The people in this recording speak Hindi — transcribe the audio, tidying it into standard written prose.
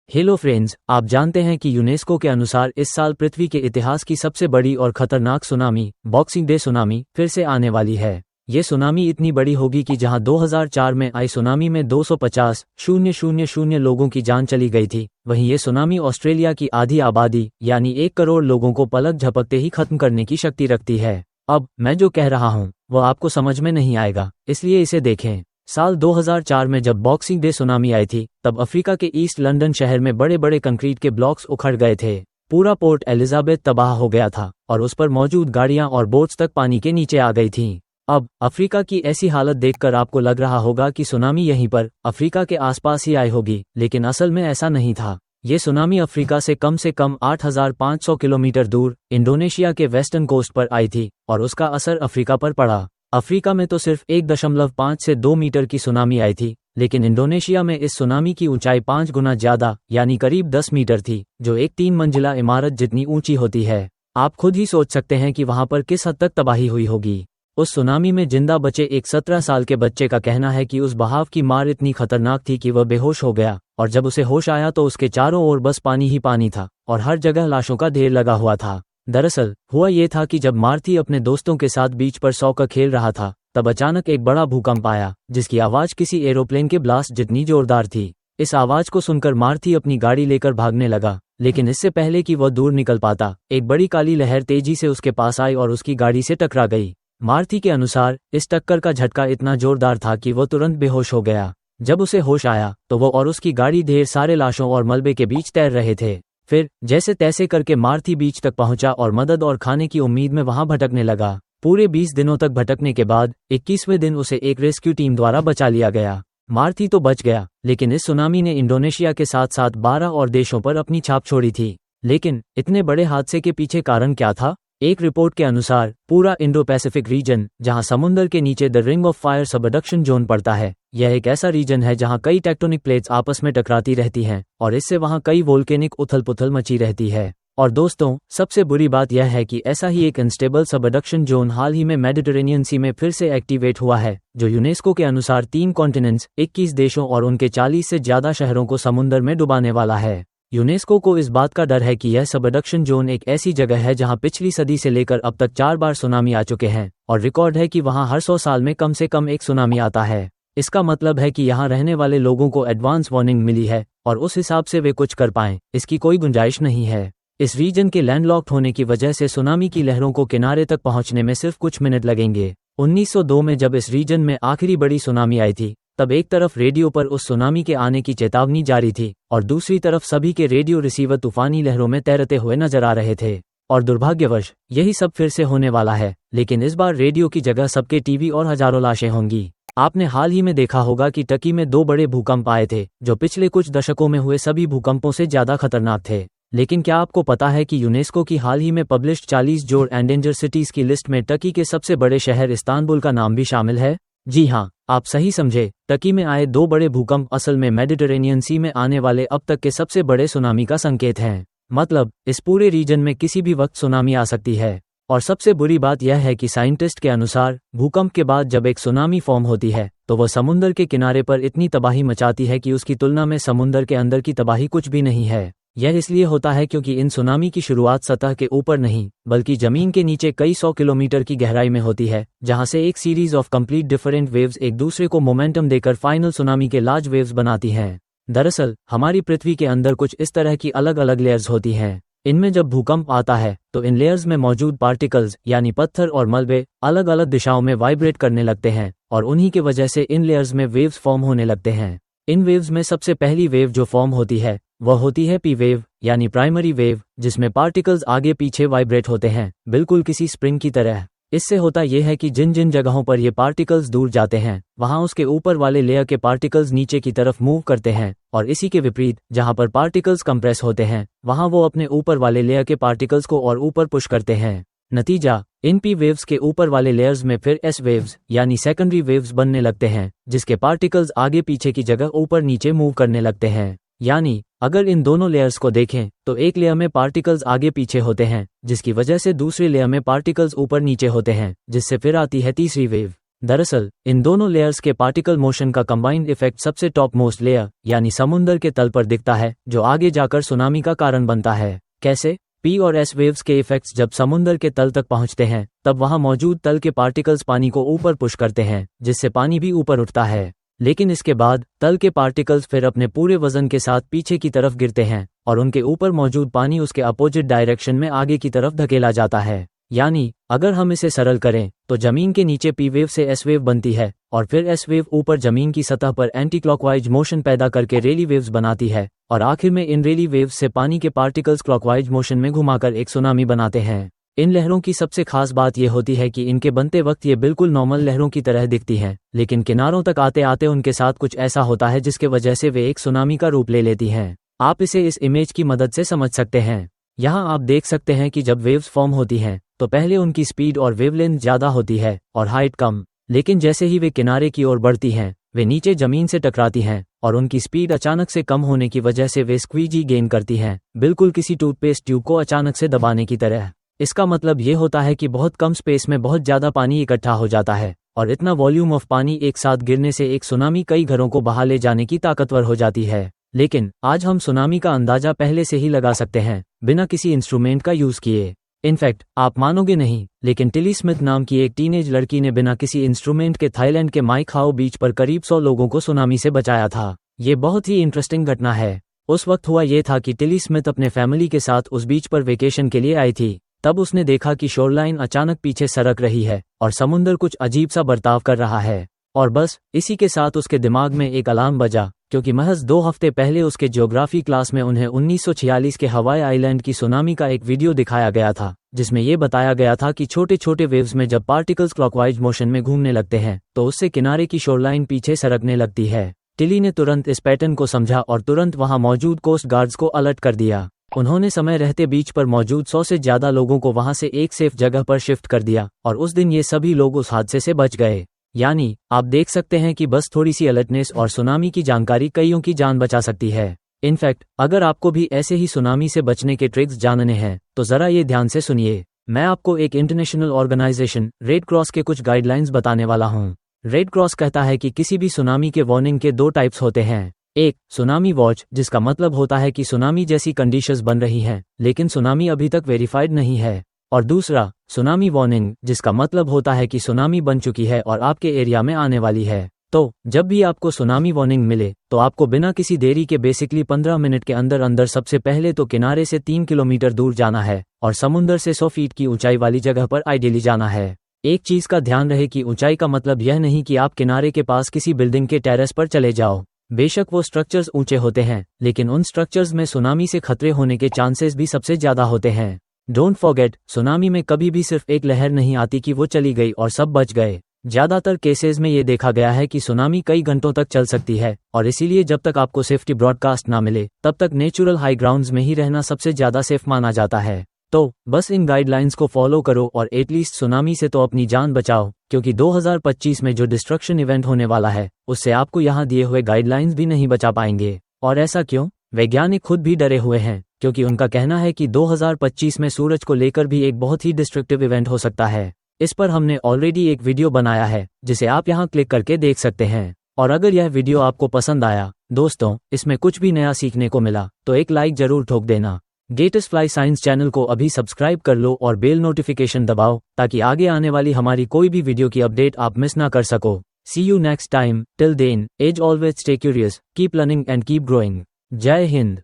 हेलो फ्रेंड्स, आप जानते हैं कि यूनेस्को के अनुसार इस साल पृथ्वी के इतिहास की सबसे बड़ी और खतरनाक सुनामी बॉक्सिंग डे सुनामी फिर से आने वाली है। ये सुनामी इतनी बड़ी होगी कि जहां 2004 में आई सुनामी में 250,000 लोगों की जान चली गई थी, वहीं ये सुनामी ऑस्ट्रेलिया की आधी आबादी यानी 1 करोड़ लोगों को पलक झपकते ही खत्म करने की शक्ति रखती है। अब मैं जो कह रहा हूँ वह आपको समझ में नहीं आएगा, इसलिए इसे देखें। साल 2004 में जब बॉक्सिंग डे सुनामी आई थी, तब अफ्रीका के ईस्ट लंदन शहर में बड़े बड़े कंक्रीट के ब्लॉक्स उखड़ गए थे। पूरा पोर्ट एलिजाबेथ तबाह हो गया था और उस पर मौजूद गाड़ियां और बोट्स तक पानी के नीचे आ गई थीं। अब अफ्रीका की ऐसी हालत देखकर आपको लग रहा होगा कि सुनामी यहीं पर अफ्रीका के आसपास ही आई होगी, लेकिन असल में ऐसा नहीं था। ये सुनामी अफ्रीका से कम 8,500 किलोमीटर दूर इंडोनेशिया के वेस्टर्न कोस्ट पर आई थी और उसका असर अफ्रीका पर पड़ा। अफ्रीका में तो सिर्फ 1.5 से 2 मीटर की सुनामी आई थी, लेकिन इंडोनेशिया में इस सुनामी की ऊंचाई 5 गुना ज्यादा यानी करीब 10 मीटर थी, जो एक 3 मंजिला इमारत जितनी ऊंची होती है। आप खुद ही सोच सकते हैं कि वहां पर किस हद तक तबाही हुई होगी। उस सुनामी में जिंदा बचे एक 17 साल के बच्चे का कहना है कि उस बहाव की मार इतनी खतरनाक थी कि वह बेहोश हो गया और जब उसे होश आया तो उसके चारों ओर बस पानी ही पानी था और हर जगह लाशों का ढेर लगा हुआ था। दरअसल हुआ ये था कि जब मार्थी अपने दोस्तों के साथ बीच पर सॉकर खेल रहा था, तब अचानक एक बड़ा भूकंप आया जिसकी आवाज किसी एरोप्लेन के ब्लास्ट जितनी जोरदार थी। इस आवाज को सुनकर मार्थी अपनी गाड़ी लेकर भागने लगा, लेकिन इससे पहले कि वह दूर निकल पाता, एक बड़ी काली लहर तेजी से उसके पास आई और उसकी गाड़ी से टकरा गई। मार्थी के अनुसार इस टक्कर का झटका इतना जोरदार था कि वह तुरंत बेहोश हो गया। जब उसे होश आया तो वो और उसकी गाड़ी ढेर सारे लाशों और मलबे के बीच तैर रहे थे। फिर जैसे तैसे करके मार्थी बीच तक पहुंचा और मदद और खाने की उम्मीद में वहां भटकने लगा। पूरे 20 दिनों तक भटकने के बाद 21वें दिन उसे एक रेस्क्यू टीम द्वारा बचा लिया गया। मार्थी तो बच गया, लेकिन इस सुनामी ने इंडोनेशिया के साथ साथ 12 और देशों पर अपनी छाप छोड़ी थी। लेकिन इतने बड़े हादसे के पीछे कारण क्या था? एक रिपोर्ट के अनुसार पूरा इंडो पैसिफिक रीजन, जहां समुंदर के नीचे the ring of fire subduction zone पड़ता है, यह एक ऐसा रीजन है जहां कई टेक्टोनिक प्लेट्स आपस में टकराती रहती हैं और इससे वहां कई वोल्केनिक उथल पुथल मची रहती है। और दोस्तों, सबसे बुरी बात यह है कि ऐसा ही एक अनस्टेबल सबडक्शन जोन हाल ही में मेडिटेरेनियन सी में फिर से एक्टिवेट हुआ है, जो यूनेस्को के अनुसार 3 कॉन्टिनेंट्स, 21 देशों और उनके 40 से ज्यादा शहरों को समुंदर में डुबाने वाला है। यूनेस्को को इस बात का डर है कि यह सबडक्शन जोन एक ऐसी जगह है जहां पिछली सदी से लेकर अब तक 4 बार सुनामी आ चुके हैं और रिकॉर्ड है कि वहां हर 100 साल में कम से कम एक सुनामी आता है। इसका मतलब है कि यहां रहने वाले लोगों को एडवांस वार्निंग मिली है और उस हिसाब से वे कुछ कर पाएं, इसकी कोई गुंजाइश नहीं है। इस रीजन के लैंडलॉक्ड होने की वजह से सुनामी की लहरों को किनारे तक पहुंचने में सिर्फ कुछ मिनट लगेंगे। 1902 में जब इस रीजन में आखिरी बड़ी सुनामी आई थी, तब एक तरफ रेडियो पर उस सुनामी के आने की चेतावनी जारी थी और दूसरी तरफ सभी के रेडियो रिसीवर तूफानी लहरों में तैरते हुए नजर आ रहे थे। और दुर्भाग्यवश यही सब फिर से होने वाला है, लेकिन इस बार रेडियो की जगह सबके टीवी और हजारों लाशें होंगी। आपने हाल ही में देखा होगा कि टर्की में 2 बड़े भूकंप आए थे, जो पिछले कुछ दशकों में हुए सभी भूकंपों से ज्यादा खतरनाक थे। लेकिन क्या आपको पता है कि यूनेस्को की हाल ही में पब्लिश्ड 40 जोड़ एंडेंजर सिटीज की लिस्ट में टर्की के सबसे बड़े शहर इस्तांबुल का नाम भी शामिल है? जी हाँ, आप सही समझे। टर्की में आए 2 बड़े भूकंप असल में मेडिटेरेनियन सी में आने वाले अब तक के सबसे बड़े सुनामी का संकेत हैं। मतलब इस पूरे रीजन में किसी भी वक्त सुनामी आ सकती है। और सबसे बुरी बात यह है कि साइंटिस्ट के अनुसार भूकंप के बाद जब एक सुनामी फॉर्म होती है तो वह समुंदर के किनारे पर इतनी तबाही मचाती है कि उसकी तुलना में समुंदर के अंदर की तबाही कुछ भी नहीं है। यह इसलिए होता है क्योंकि इन सुनामी की शुरुआत सतह के ऊपर नहीं, बल्कि जमीन के नीचे कई 100 किलोमीटर की गहराई में होती है, जहां से एक series of complete different waves एक दूसरे को मोमेंटम देकर फाइनल सुनामी के लार्ज वेव्स बनाती हैं। दरअसल हमारी पृथ्वी के अंदर कुछ इस तरह की अलग अलग लेयर्स होती हैं। इनमें जब भूकंप आता है तो इन लेयर्स में मौजूद पार्टिकल्स यानी पत्थर और मलबे अलग अलग दिशाओं में वाइब्रेट करने लगते हैं और उन्हीं की वजह से इन लेयर्स में वेव्स फॉर्म होने लगते हैं। इन वेव्स में सबसे पहली वेव जो फॉर्म होती है वह होती है पी वेव यानी प्राइमरी वेव, जिसमें पार्टिकल्स आगे पीछे वाइब्रेट होते हैं, बिल्कुल किसी स्प्रिंग की तरह। इससे होता यह है कि जिन जिन जगहों पर ये पार्टिकल्स दूर जाते हैं वहां उसके ऊपर वाले लेयर के पार्टिकल्स नीचे की तरफ मूव करते हैं और इसी के विपरीत जहां पर पार्टिकल्स कंप्रेस होते हैं वहां वो अपने ऊपर वाले लेयर के पार्टिकल्स को और ऊपर पुश करते हैं। नतीजा, इन पी वेव्स के ऊपर वाले लेयर्स में फिर एस वेव्स यानी सेकेंडरी वेव्स बनने लगते हैं, जिसके पार्टिकल्स आगे पीछे की जगह ऊपर नीचे मूव करने लगते हैं। यानी अगर इन दोनों लेयर्स को देखें तो एक लेयर में पार्टिकल्स आगे पीछे होते हैं, जिसकी वजह से दूसरे लेयर में पार्टिकल्स ऊपर नीचे होते हैं, जिससे फिर आती है तीसरी वेव। दरअसल इन दोनों लेयर्स के पार्टिकल मोशन का कंबाइंड इफेक्ट सबसे टॉप मोस्ट लेयर यानी समुद्र के तल पर दिखता है, जो आगे जाकर सुनामी का कारण बनता है। कैसे? पी और एस वेव्स के इफेक्ट्स जब समुद्र के तल तक पहुंचते हैं तब वहां मौजूद तल के पार्टिकल्स पानी को ऊपर पुश करते हैं, जिससे पानी भी ऊपर उठता है। लेकिन इसके बाद तल के पार्टिकल्स फिर अपने पूरे वजन के साथ पीछे की तरफ गिरते हैं और उनके ऊपर मौजूद पानी उसके अपोजिट डायरेक्शन में आगे की तरफ धकेला जाता है। यानी अगर हम इसे सरल करें तो जमीन के नीचे पी वेव से एस वेव बनती है और फिर एस वेव ऊपर जमीन की सतह पर एंटी क्लॉकवाइज मोशन पैदा करके रेली वेव्स बनाती है और आखिर में इन रेली वेव्स से पानी के पार्टिकल्स क्लॉकवाइज मोशन में घुमाकर एक सुनामी बनाते हैं। इन लहरों की सबसे खास बात यह होती है कि इनके बनते वक्त ये बिल्कुल नॉर्मल लहरों की तरह दिखती हैं, लेकिन किनारों तक आते आते उनके साथ कुछ ऐसा होता है जिसके वजह से वे एक सुनामी का रूप ले लेती हैं। आप इसे इस इमेज की मदद से समझ सकते हैं। यहाँ आप देख सकते हैं कि जब वेव्स फॉर्म होती हैं तो पहले उनकी स्पीड और वेवलेंथ ज़्यादा होती है और हाइट कम, लेकिन जैसे ही वे किनारे की ओर बढ़ती हैं वे नीचे जमीन से टकराती हैं और उनकी स्पीड अचानक से कम होने की वजह से वे स्क्वीजी गेन करती हैं, बिल्कुल किसी टूथपेस्ट ट्यूब को अचानक से दबाने की तरह। इसका मतलब ये होता है कि बहुत कम स्पेस में बहुत ज़्यादा पानी इकट्ठा हो जाता है और इतना वॉल्यूम ऑफ पानी एक साथ गिरने से एक सुनामी कई घरों को बहा ले जाने की ताकतवर हो जाती है। लेकिन आज हम सुनामी का अंदाजा पहले से ही लगा सकते हैं बिना किसी इंस्ट्रूमेंट का यूज़ किए। इनफैक्ट आप मानोगे नहीं, लेकिन टिली स्मिथ नाम की एक टीनेज लड़की ने बिना किसी इंस्ट्रूमेंट के थाईलैंड के माई खाओ बीच पर करीब 100 लोगों को सुनामी से बचाया था। ये बहुत ही इंटरेस्टिंग घटना है। उस वक्त हुआ ये था कि टिली स्मिथ अपने फैमिली के साथ उस बीच पर वेकेशन के लिए आई थी। तब उसने देखा कि शोरलाइन अचानक पीछे सरक रही है और समुद्र कुछ अजीब सा बर्ताव कर रहा है। और बस इसी के साथ उसके दिमाग में एक अलार्म बजा, क्योंकि महज 2 हफ्ते पहले उसके ज्योग्राफी क्लास में उन्हें 1946 के हवाई आइलैंड की सुनामी का एक वीडियो दिखाया गया था, जिसमें यह बताया गया था कि छोटे छोटे वेव्स में जब पार्टिकल्स क्लॉकवाइज मोशन में घूमने लगते हैं तो उससे किनारे की शोरलाइन पीछे सरकने लगती है। टिली ने तुरंत इस पैटर्न को समझा और तुरंत वहां मौजूद कोस्ट गार्ड्स को अलर्ट कर दिया। उन्होंने समय रहते बीच पर मौजूद 100 से ज्यादा लोगों को वहां से एक सेफ जगह पर शिफ्ट कर दिया और उस दिन ये सभी लोग उस हादसे से बच गए। यानी आप देख सकते हैं कि बस थोड़ी सी अलर्टनेस और सुनामी की जानकारी कईयों की जान बचा सकती है। इनफैक्ट अगर आपको भी ऐसे ही सुनामी से बचने के ट्रिक्स जानने हैं तो जरा ये ध्यान से सुनिए। मैं आपको एक इंटरनेशनल ऑर्गेनाइजेशन रेड क्रॉस के कुछ गाइडलाइंस बताने वाला हूँ। रेड क्रॉस कहता है कि किसी भी सुनामी के वार्निंग के 2 टाइप्स होते हैं। एक, सुनामी वॉच, जिसका मतलब होता है कि सुनामी जैसी कंडीशंस बन रही हैं लेकिन सुनामी अभी तक वेरीफाइड नहीं है। और दूसरा, सुनामी वार्निंग, जिसका मतलब होता है कि सुनामी बन चुकी है और आपके एरिया में आने वाली है। तो जब भी आपको सुनामी वार्निंग मिले तो आपको बिना किसी देरी के बेसिकली 15 मिनट के अंदर अंदर सबसे पहले तो किनारे से 3 किलोमीटर दूर जाना है और समुद्र से 100 फीट की ऊंचाई वाली जगह पर आइडियली जाना है। एक चीज का ध्यान रहे कि ऊंचाई का मतलब यह नहीं कि आप किनारे के पास किसी बिल्डिंग के टेरेस पर चले जाओ। बेशक वो स्ट्रक्चर्स ऊंचे होते हैं, लेकिन उन स्ट्रक्चर्स में सुनामी से खतरे होने के चांसेस भी सबसे ज्यादा होते हैं। डोंट फॉरगेट, सुनामी में कभी भी सिर्फ एक लहर नहीं आती कि वो चली गई और सब बच गए। ज्यादातर केसेस में ये देखा गया है कि सुनामी कई घंटों तक चल सकती है और इसीलिए जब तक आपको सेफ्टी ब्रॉडकास्ट ना मिले तब तक नेचुरल हाई ग्राउंड्स में ही रहना सबसे ज्यादा सेफ माना जाता है। तो बस इन गाइडलाइंस को फॉलो करो और एटलीस्ट सुनामी से तो अपनी जान बचाओ, क्योंकि 2025 में जो डिस्ट्रक्शन इवेंट होने वाला है उससे आपको यहाँ दिए हुए गाइडलाइंस भी नहीं बचा पाएंगे। और ऐसा क्यों? वैज्ञानिक खुद भी डरे हुए हैं, क्योंकि उनका कहना है कि 2025 में सूरज को लेकर भी एक बहुत ही डिस्ट्रक्टिव इवेंट हो सकता है। इस पर हमने ऑलरेडी एक वीडियो बनाया है जिसे आप यहाँ क्लिक करके देख सकते हैं। और अगर यह वीडियो आपको पसंद आया दोस्तों, इसमें कुछ भी नया सीखने को मिला तो एक लाइक जरूर ठोक देना। गेटेस्ट फ्लाई साइंस चैनल को अभी सब्सक्राइब कर लो और बेल नोटिफिकेशन दबाओ ताकि आगे आने वाली हमारी कोई भी वीडियो की अपडेट आप मिस ना कर सको। See you next time, till then, as always stay curious, keep learning and keep growing. जय हिंद।